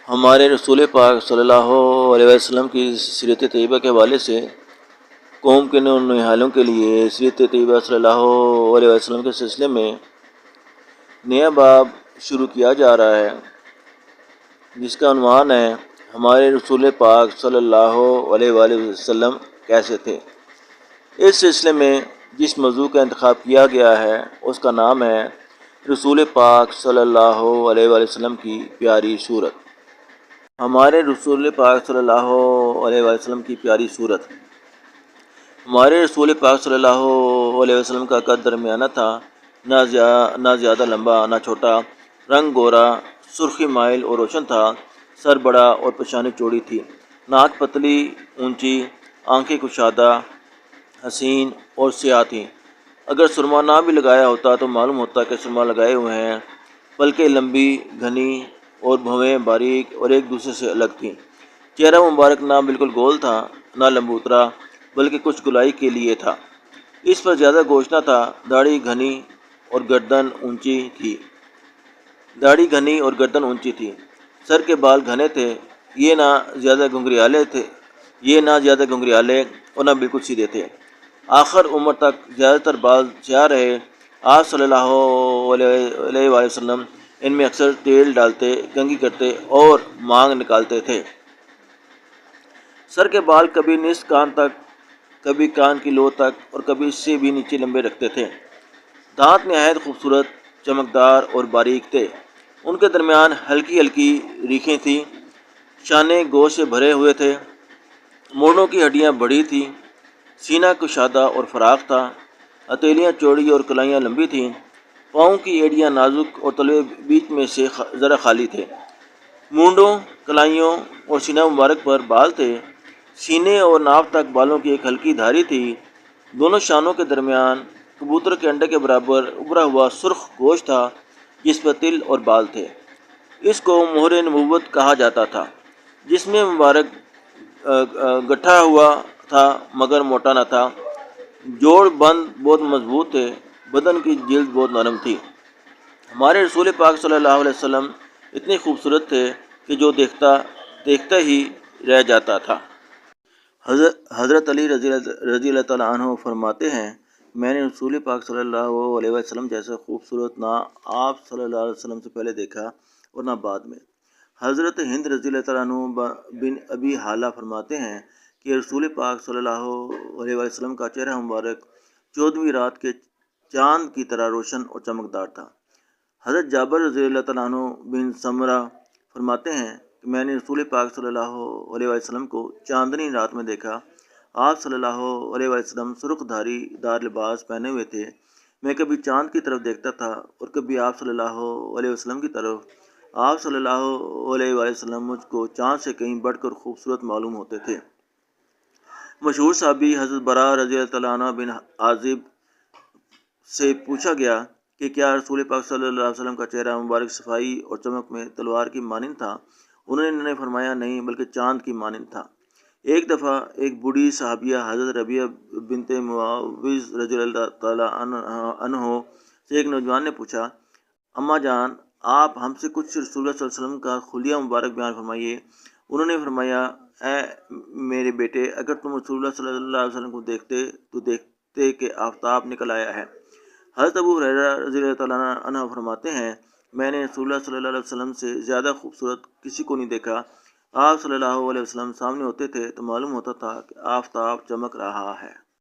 ہمارے رسول پاک صلی اللہ علیہ وسلم کی سیرت طیبہ کے حوالے سے قوم کے ننہالوں کے لیے سیرت طیبہ صلی اللہ علیہ وسلم کے سلسلے میں نیا باب شروع کیا جا رہا ہے، جس کا عنوان ہے ہمارے رسول پاک صلی اللہ علیہ وآلہ وسلم کیسے تھے۔ اس سلسلے میں جس موضوع کا انتخاب کیا گیا ہے اس کا نام ہے رسول پاک صلی اللہ علیہ وآلہ وسلم کی پیاری صورت۔ ہمارے رسول پاک صلی اللہ علیہ وآلہ وسلم کی پیاری صورت۔ ہمارے رسول پاک صلی اللہ علیہ وسلم کا قد درمیانہ تھا، نہ زیادہ لمبا نہ چھوٹا، رنگ گورا، سرخی مائل اور روشن تھا، سر بڑا اور پیشانی چوڑی تھی، ناک پتلی اونچی، آنکھیں کشادہ، حسین اور سیاہ تھیں۔ اگر سرما نہ بھی لگایا ہوتا تو معلوم ہوتا کہ سرما لگائے ہوئے ہیں۔ پلکیں لمبی، گھنی اور بھویں باریک اور ایک دوسرے سے الگ تھیں۔ چہرہ مبارک نہ بالکل گول تھا نہ لمبوترا، بلکہ کچھ گلائی کے لیے تھا۔ اس پر زیادہ گوشت نہ تھا۔ داڑھی گھنی اور گردن اونچی تھی۔ سر کے بال گھنے تھے، یہ نہ زیادہ گھنگریالے اور نہ بالکل سیدھے تھے۔ آخر عمر تک زیادہ تر بال سیاہ رہے۔ آپ صلی اللہ علیہ وآلہ وسلم ان میں اکثر تیل ڈالتے، کنگھی کرتے اور مانگ نکالتے تھے۔ سر کے بال کبھی نصف کان تک، کبھی کان کی لو تک اور کبھی اس سے بھی نیچے لمبے رکھتے تھے۔ دانت نہایت خوبصورت، چمکدار اور باریک تھے۔ ان کے درمیان ہلکی ہلکی ریکھیں تھیں۔ شانے گوشت سے بھرے ہوئے تھے۔ موڑوں کی ہڈیاں بڑی تھیں۔ سینہ کشادہ اور فراخ تھا۔ ہتھیلیاں چوڑی اور کلائیاں لمبی تھیں۔ پاؤں کی ایڑیاں نازک اور تلوے بیچ میں سے ذرا خالی تھے۔ مونڈوں، کلائیوں اور سینہ مبارک پر بال تھے۔ سینے اور ناف تک بالوں کی ایک ہلکی دھاری تھی۔ دونوں شانوں کے درمیان کبوتر کے انڈے کے برابر ابھرا ہوا سرخ گوشت تھا جس پر تل اور بال تھے۔ اس کو مہر نبوت کہا جاتا تھا۔ جس میں مبارک گٹھا ہوا تھا مگر موٹا نہ تھا۔ جوڑ بند بہت مضبوط تھے۔ بدن کی جلد بہت نرم تھی۔ ہمارے رسول پاک صلی اللہ علیہ وسلم اتنے خوبصورت تھے کہ جو دیکھتا ہی رہ جاتا تھا۔ حضرت علی رضی اللہ تعالیٰ عنہ فرماتے ہیں، میں نے رسول پاک صلی اللہ علیہ وسلم جیسا خوبصورت نہ آپ صلی اللہ علیہ وسلم سے پہلے دیکھا اور نہ بعد میں۔ حضرت ہند رضی اللہ تعالیٰ عنہ بن ابی حالہ فرماتے ہیں کہ رسول پاک صلی اللہ علیہ وسلم کا چہرہ مبارک 14ویں رات کے چاند کی طرح روشن اور چمکدار تھا۔ حضرت جابر رضی اللہ تعالیٰ عنہ بن سمرہ فرماتے ہیں کہ میں نے رسول پاک صلی اللہ علیہ وسلم کو چاندنی رات میں دیکھا۔ آپ صلی اللہ علیہ وسلم سرخ دھاری دار لباس پہنے ہوئے تھے۔ میں کبھی چاند کی طرف دیکھتا تھا اور کبھی آپ صلی اللہ علیہ وسلم کی طرف۔ آپ صلی اللہ علیہ وسلم مجھ کو چاند سے کہیں بڑھ کر خوبصورت معلوم ہوتے تھے۔ مشہور صحابی حضرت براء رضی اللہ تعالیٰ عنہ بن عازب سے پوچھا گیا کہ کیا رسول پاک صلی اللہ علیہ وسلم کا چہرہ مبارک صفائی اور چمک میں تلوار کی مانند تھا؟ انہوں نے فرمایا نہیں، بلکہ چاند کی مانند تھا۔ ایک دفعہ ایک بوڑھی صحابیہ حضرت ربیعہ بنت معوذ رضی اللہ تعالیٰ عنہ سے ایک نوجوان نے پوچھا، اماں جان، آپ ہم سے کچھ رسول اللہ صلی اللہ علیہ وسلم کا خلیہ مبارک بیان فرمائیے۔ انہوں نے فرمایا، اے میرے بیٹے، اگر تم رسول اللہ صلی اللہ علیہ وسلم کو دیکھتے تو دیکھتے کہ آفتاب نکل آیا ہے۔ حضرت ابو ہریرہ رضی اللہ تعالیٰ عنہ فرماتے ہیں، میں نے رسول اللہ صلی اللہ علیہ وسلم سے زیادہ خوبصورت کسی کو نہیں دیکھا۔ آپ صلی اللہ علیہ وسلم سامنے ہوتے تھے تو معلوم ہوتا تھا کہ آفتاب چمک رہا ہے۔